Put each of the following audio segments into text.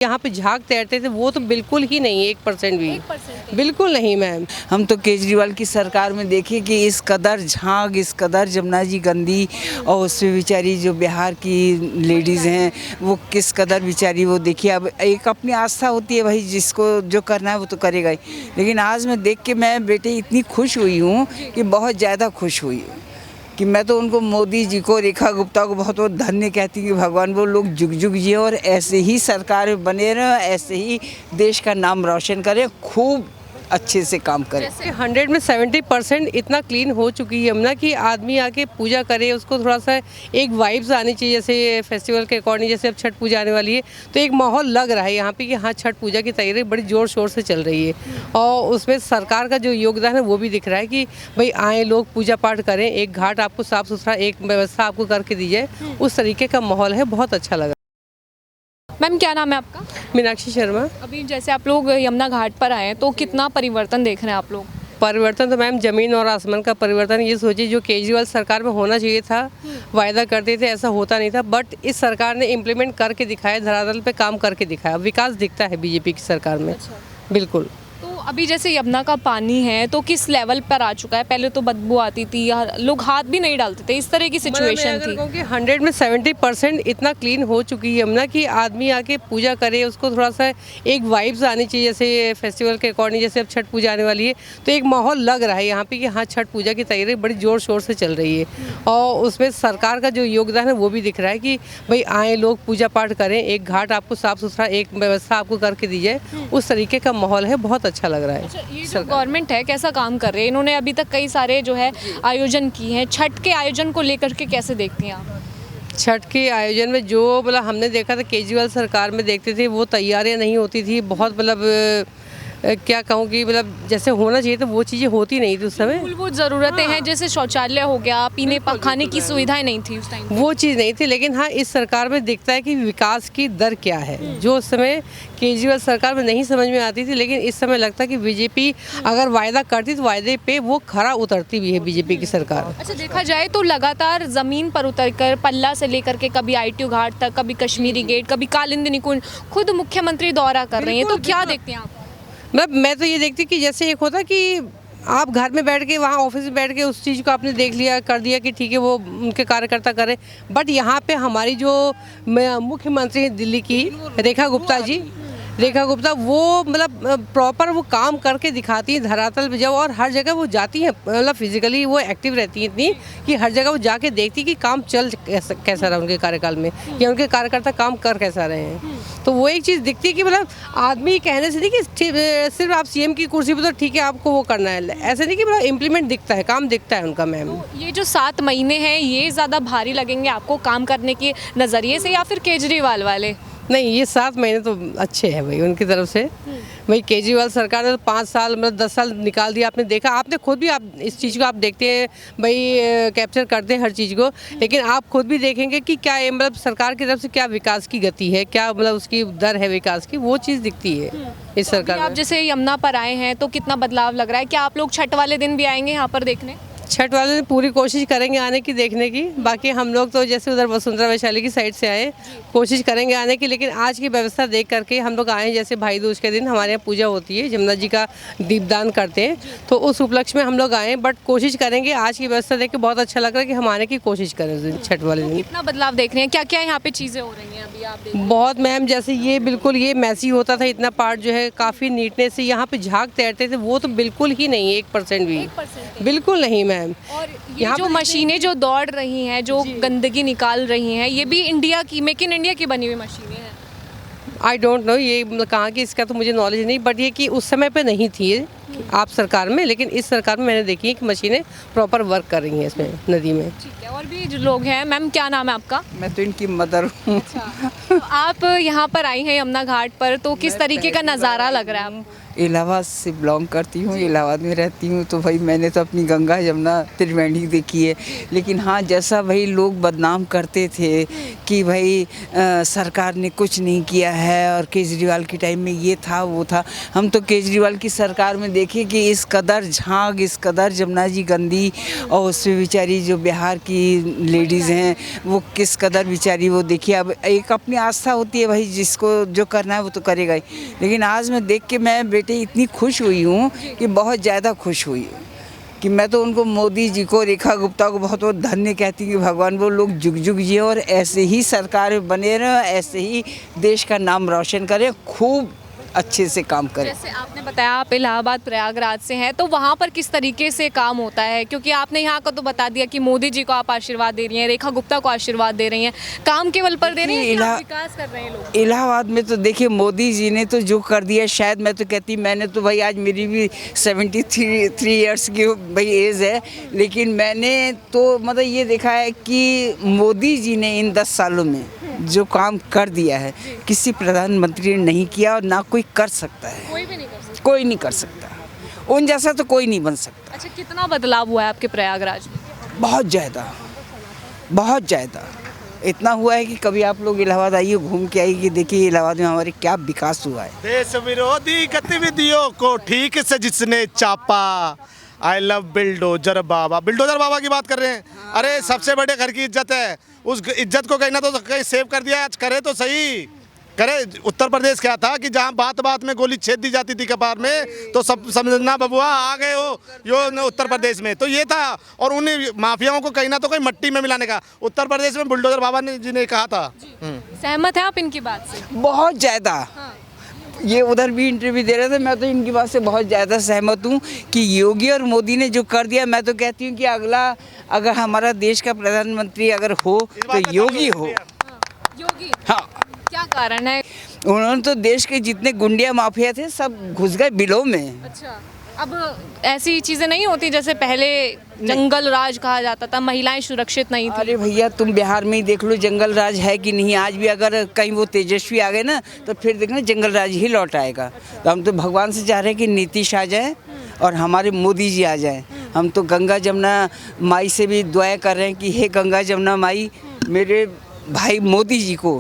यहाँ पे झाग तैरते थे वो तो बिल्कुल ही नहीं, 1% भी, 1% बिल्कुल नहीं मैम। हम तो केजरीवाल की सरकार में देखे कि इस कदर झाग, इस कदर जमुना जी गंदी, और उसमें बेचारी जो बिहार की लेडीज़ हैं वो किस कदर बेचारी, वो देखिए अब एक अपनी आस्था होती है भाई, जिसको जो करना है वो तो करेगा ही। लेकिन आज मैं देख के मैं बेटे इतनी खुश हुई हूँ कि बहुत ज़्यादा खुश हुई हूँ कि मैं तो उनको, मोदी जी को, रेखा गुप्ता को बहुत बहुत धन्य कहती हूँ कि भगवान वो लोग जुग जुग जिए और ऐसे ही सरकार बने रहे, ऐसे ही देश का नाम रोशन करें, खूब अच्छे से काम करें। जैसे 100 में 70% इतना क्लीन हो चुकी है यमुना कि आदमी आके पूजा करे, उसको थोड़ा सा एक वाइब्स आनी चाहिए। जैसे फेस्टिवल के अकॉर्डिंग, जैसे अब छठ पूजा आने वाली है तो एक माहौल लग रहा है यहाँ पे कि हाँ छठ पूजा की तैयारी बड़ी ज़ोर शोर से चल रही है, और उसमें सरकार का जो योगदान है वो भी दिख रहा है कि भाई आए लोग पूजा पाठ करें, एक घाट आपको साफ़ सुथरा, एक व्यवस्था आपको करके दी जाए, उस तरीके का माहौल है, बहुत अच्छा लगा। मैम क्या नाम है आपका? मीनाक्षी शर्मा। अभी जैसे आप लोग यमुना घाट पर आए हैं तो कितना परिवर्तन देख रहे हैं आप लोग? परिवर्तन तो मैम ज़मीन और आसमान का परिवर्तन। ये सोचिए जो केजरीवाल सरकार में होना चाहिए था, वायदा करते थे, ऐसा होता नहीं था, बट इस सरकार ने इम्प्लीमेंट करके दिखाया, धरातल पे काम करके दिखाया, विकास दिखता है बीजेपी की सरकार में। बिल्कुल। तो अभी जैसे यमुना का पानी है तो किस लेवल पर आ चुका है? पहले तो बदबू आती थी, लोग हाथ भी नहीं डालते थे, इस तरह की सिचुएशन थी। 100 में 70% इतना क्लीन हो चुकी है यमुना कि आदमी आके पूजा करे, उसको थोड़ा सा एक वाइब्स आनी चाहिए। जैसे फेस्टिवल के अकॉर्डिंग, जैसे अब छठ पूजा आने वाली है तो एक माहौल लग रहा है यहाँ पे कि हाँ छठ पूजा की तैयारी बड़ी ज़ोर शोर से चल रही है, और उसमें सरकार का जो योगदान है वो भी दिख रहा है कि भाई आए लोग पूजा पाठ करें, एक घाट आपको साफ़ सुथरा, एक व्यवस्था आपको करके दी जाए, उस तरीके का माहौल है, बहुत अच्छा लग रहा है। अच्छा, ये जो गवर्नमेंट है कैसा काम कर रही है? इन्होंने अभी तक कई सारे जो है आयोजन किए हैं, छठ के आयोजन को लेकर के कैसे देखती हैं आप? छठ के आयोजन में जो मतलब हमने देखा था केजरीवाल सरकार में देखते थे, वो तैयारियां नहीं होती थी, बहुत मतलब क्या कहूँ कि मतलब जैसे होना चाहिए तो वो चीज़ें होती नहीं थी उस समय। मूलभूत ज़रूरतें हैं, जैसे शौचालय हो गया, पीने खाने की सुविधाएं नहीं थी उस टाइम, वो चीज़ नहीं थी। लेकिन हाँ इस सरकार में दिखता है कि विकास की दर क्या है, जो उस समय केजरीवाल सरकार में नहीं समझ में आती थी, लेकिन इस समय लगता है कि बीजेपी अगर वायदा करती तो वायदे पे वो खरा उतरती भी है बीजेपी की सरकार। अच्छा, देखा जाए तो लगातार ज़मीन पर उतरकर पल्ला से लेकर के कभी ITO घाट तक, कभी कश्मीरी गेट, कभी कालिंदी निकुंज, खुद मुख्यमंत्री दौरा कर रही हैं, तो क्या देखते हैं आप? मैं तो ये देखती कि जैसे एक होता कि आप घर में बैठ के, वहाँ ऑफिस में बैठ के उस चीज़ को आपने देख लिया, कर दिया कि ठीक है वो उनके कार्यकर्ता करें, बट यहाँ पे हमारी जो मुख्यमंत्री हैं दिल्ली की, रेखा गुप्ता, वो मतलब प्रॉपर वो काम करके दिखाती है धरातल पे जब, और हर जगह वो जाती हैं, मतलब फिजिकली वो एक्टिव रहती हैं इतनी कि हर जगह वो जाके देखती कि काम चल कैसा रहा उनके कार्यकाल में, या उनके कार्यकर्ता काम कर कैसा रहे हैं। तो वो एक चीज़ दिखती है कि मतलब आदमी कहने से नहीं कि सिर्फ आप CM की कुर्सी पर तो ठीक है आपको वो करना है, ऐसे नहीं कि मतलब इम्प्लीमेंट दिखता है, काम दिखता है उनका मैम। ये जो 7 महीने हैं ये ज़्यादा भारी लगेंगे आपको काम करने के नज़रिए से, या फिर केजरीवाल वाले? नहीं, ये 7 महीने तो अच्छे हैं भाई उनकी तरफ से। भाई केजरीवाल सरकार ने तो 5 साल मतलब 10 साल निकाल दिया, आपने देखा, आपने खुद भी, आप इस चीज़ को आप देखते हैं भाई, कैप्चर करते हैं हर चीज़ को, लेकिन आप खुद भी देखेंगे कि क्या मतलब सरकार की तरफ से क्या विकास की गति है, क्या मतलब उसकी दर है विकास की, वो चीज़ दिखती है इस सरकार में। आप जैसे यमुना पर आए हैं तो कितना बदलाव लग रहा है? क्या आप लोग छठ वाले दिन भी आएंगे यहाँ पर देखने? छठ वाले दिन पूरी कोशिश करेंगे आने की, देखने की। बाकी हम लोग तो जैसे उधर वसुंधरा वैशाली की साइड से आए, कोशिश करेंगे आने की, लेकिन आज की व्यवस्था देख करके हम लोग आए। जैसे भाई दूज के दिन हमारे यहाँ पूजा होती है, जमुना जी का दीपदान करते हैं, तो उस उपलक्ष्य में हम लोग आए, बट कोशिश करेंगे। आज की व्यवस्था देख के बहुत अच्छा लग रहा है कि हम आने की कोशिश करें उस दिन, छठ वाले दिन। कितना बदलाव देख रहे हैं? क्या क्या यहाँ पे चीज़ें हो रही हैं अभी आप देख? बहुत मैम, जैसे ये बिल्कुल ये मैसी होता था, इतना पार्ट जो है काफ़ी नीटनेस से यहाँ पे झाग तैरते थे, वो तो बिल्कुल ही नहीं, 1% भी, बिल्कुल नहीं मैम। और ये जो मशीनें जो दौड़ रही हैं, जो गंदगी निकाल रही हैं, ये भी इंडिया की, मेक इन इंडिया की बनी हुई मशीनें हैं? आई डोंट नो ये मतलब कहाँ की, इसका तो मुझे नॉलेज नहीं, बट ये कि उस समय पे नहीं थी आप सरकार में, लेकिन इस सरकार में मैंने देखी है कि मशीनें प्रॉपर वर्क कर रही हैं इसमें नदी में। ठीक है, और भी जो लोग हैं, मैम क्या नाम है आपका? मैं तो इनकी मदर हूँ। तो आप यहाँ पर आई हैं यमुना घाट पर, तो किस तरीके का नज़ारा लग रहा है आपको? इलाहाबाद से बिलोंग करती हूँ, इलाहाबाद में रहती हूँ, तो भाई मैंने तो अपनी गंगा यमुना त्रिवेणी देखी है। लेकिन हाँ, जैसा भाई लोग बदनाम करते थे कि भाई सरकार ने कुछ नहीं किया है और केजरीवाल के टाइम में ये था वो था, हम तो केजरीवाल की सरकार में देखे कि इस कदर झाग, इस कदर जमुना जी गंदी, और उसमें बेचारी जो बिहार की लेडीज़ हैं वो किस कदर बेचारी, वो देखिए अब एक अपनी आस्था होती है भाई, जिसको जो करना है वो तो करेगा ही। लेकिन आज मैं देख के मैं बेटे इतनी खुश हुई हूँ कि बहुत ज़्यादा खुश हुई हूँ कि मैं तो उनको, मोदी जी को, रेखा गुप्ता को बहुत बहुत धन्य कहती हूँ कि भगवान वो लोग जुग जुग जिए और ऐसे ही सरकार बने रहे, ऐसे ही देश का नाम रोशन करें, खूब अच्छे से काम करें। जैसे आपने बताया आप इलाहाबाद प्रयागराज से हैं, तो वहाँ पर किस तरीके से काम होता है? क्योंकि आपने यहाँ का तो बता दिया कि मोदी जी को आप आशीर्वाद दे रही हैं, रेखा गुप्ता को आशीर्वाद दे रही हैं, काम केवल पर दे रही हैं कि आप विकास कर रहे हैं लोग? इलाहाबाद में तो देखिए मोदी जी ने तो जो कर दिया, शायद मैं तो कहती, मैंने तो भाई आज मेरी भी 73 ईयर्स की भाई एज है, लेकिन मैंने तो मतलब ये देखा है कि मोदी जी ने इन 10 सालों में जो काम कर दिया है किसी प्रधानमंत्री ने नहीं किया और ना कोई कर सकता है। कोई भी नहीं कर सकता। कोई नहीं कर सकता, उन जैसा तो कोई नहीं बन सकता। अच्छा, कितना बदलाव हुआ है आपके प्रयागराज में? बहुत ज़्यादा, बहुत ज़्यादा। इतना हुआ है कि कभी आप लोग इलाहाबाद आइए, घूम के आइए कि देखिए इलाहाबाद में हमारे क्या विकास हुआ है। देश विरोधी गतिविधियों को ठीक से जिसने चापा, I love bulldozer Baba. Bulldozer Baba की बात कर रहे हैं। अरे सबसे बड़े घर की इज्जत है, उस इज्जत को कहीं ना तो कहीं सेव कर दिया। आज करे तो सही करे। उत्तर प्रदेश क्या था कि जहाँ बात बात में गोली छेद दी जाती थी कपार में, तो सब समझना बबुआ आ गए हो यो उत्तर प्रदेश में, तो ये था। और उन माफियाओं को कहीं ना तो कहीं मट्टी में मिलाने का उत्तर प्रदेश में बुलडोजर बाबा ने जी ने कहा था। सहमत है आप इनकी बात से? बहुत ज़्यादा। ये उधर भी इंटरव्यू दे रहे थे, मैं तो इनकी बात से बहुत ज़्यादा सहमत हूँ कि योगी और मोदी ने जो कर दिया, मैं तो कहती हूँ कि अगला अगर हमारा देश का प्रधानमंत्री अगर हो तो योगी हो। योगी? हाँ। क्या कारण है? उन्होंने तो देश के जितने गुंडिया माफिया थे सब घुस गए बिलों में। अच्छा, अब ऐसी चीज़ें नहीं होती जैसे पहले जंगल राज कहा जाता था, महिलाएं सुरक्षित नहीं थी। अरे भैया तुम बिहार में ही देख लो जंगल राज है कि नहीं। आज भी अगर कहीं वो तेजस्वी आ गए ना तो फिर देखना जंगल राज ही लौट आएगा। तो हम तो भगवान से चाह रहे हैं कि नीतीश आ जाए और हमारे मोदी जी आ जाए। हम तो गंगा जमुना माई से भी दुआएं कर रहे हैं कि हे गंगा जमुना माई, मेरे भाई मोदी जी को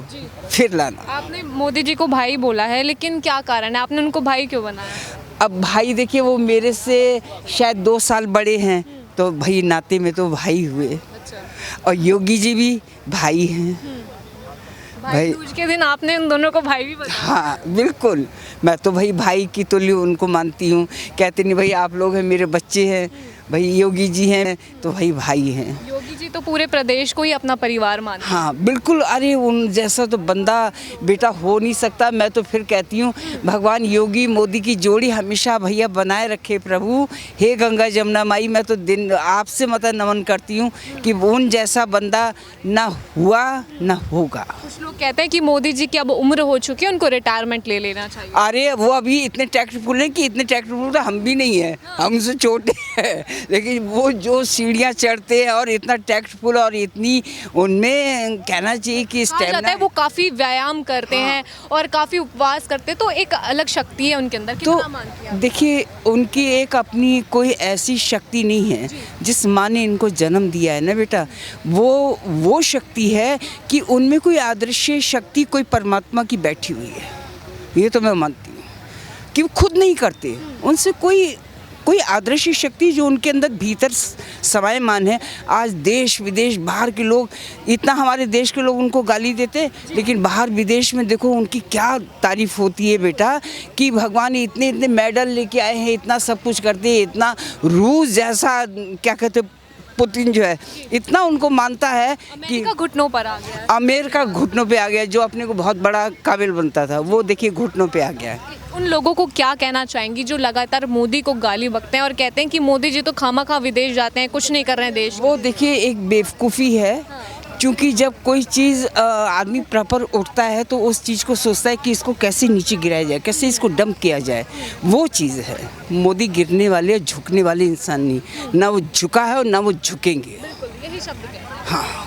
फिर लाना। आपने मोदी जी को भाई बोला है, लेकिन क्या कारण है, आपने उनको भाई क्यों बनाया? अब भाई देखिए वो मेरे से शायद 2 साल बड़े हैं, तो भाई नाते में तो भाई हुए। अच्छा। और योगी जी भी भाई हैं। भाई दूज के दिन आपने उन दोनों को भाई भी बताया? हाँ बिल्कुल, मैं तो भाई की तुल्य उनको मानती हूँ। कहते नहीं भाई आप लोग हैं मेरे बच्चे हैं, भाई योगी जी हैं तो भाई हैं। योगी जी तो पूरे प्रदेश को ही अपना परिवार मानते हैं। हाँ बिल्कुल, अरे उन जैसा तो बंदा बेटा हो नहीं सकता। मैं तो फिर कहती हूँ भगवान योगी मोदी की जोड़ी हमेशा भैया बनाए रखे प्रभु। हे गंगा जमुना माई, मैं तो दिन आपसे मतलब नमन करती हूँ कि उन जैसा बंदा ना हुआ ना होगा। कुछ लोग कहते हैं कि मोदी जी की अब उम्र हो चुकी है, उनको रिटायरमेंट ले लेना चाहिए। अरे वो अभी इतने टैक्टफुल हैं कि इतने टैक्टफुल तो हम भी नहीं है, हमसे छोटे हैं, लेकिन वो जो सीढ़ियाँ चढ़ते हैं और इतना टैक्टफुल और इतनी उनमें कहना चाहिए कि स्टैमिना है। वो काफ़ी व्यायाम करते हैं और काफ़ी उपवास करते हैं, तो एक अलग शक्ति है उनके अंदर। तो देखिए उनकी एक अपनी कोई ऐसी शक्ति नहीं है जिस माँ ने इनको जन्म दिया है ना बेटा, वो शक्ति है कि उनमें कोई आदर्श शक्ति कोई परमात्मा की बैठी हुई है। ये तो मैं मानती हूँ कि वो खुद नहीं करते, उनसे कोई आदर्श शक्ति जो उनके अंदर भीतर समायमान है। आज देश विदेश बाहर के लोग, इतना हमारे देश के लोग उनको गाली देते, लेकिन बाहर विदेश में देखो उनकी क्या तारीफ होती है बेटा कि भगवान इतने मेडल लेके आए हैं, इतना सब कुछ करते हैं, इतना रूस जैसा क्या कहते पुतिन जो है इतना उनको मानता है कि घुटनों पर आ गया। अमेरिका घुटनों पे आ गया, जो अपने को बहुत बड़ा काबिल बनता था वो देखिए घुटनों पे आ गया है। उन लोगों को क्या कहना चाहेंगी जो लगातार मोदी को गाली बकते हैं और कहते हैं कि मोदी जी तो खामखा विदेश जाते हैं, कुछ नहीं कर रहे हैं देश? वो देखिए एक बेवकूफ़ी है, क्योंकि जब कोई चीज़ आदमी प्रॉपर उठता है तो उस चीज़ को सोचता है कि इसको कैसे नीचे गिराया जाए, कैसे इसको डंप किया जाए, वो चीज़ है। मोदी गिरने वाले झुकने वाले इंसान नहीं, ना वो झुका है और ना वो झुकेंगे। यही शब्द है। हाँ।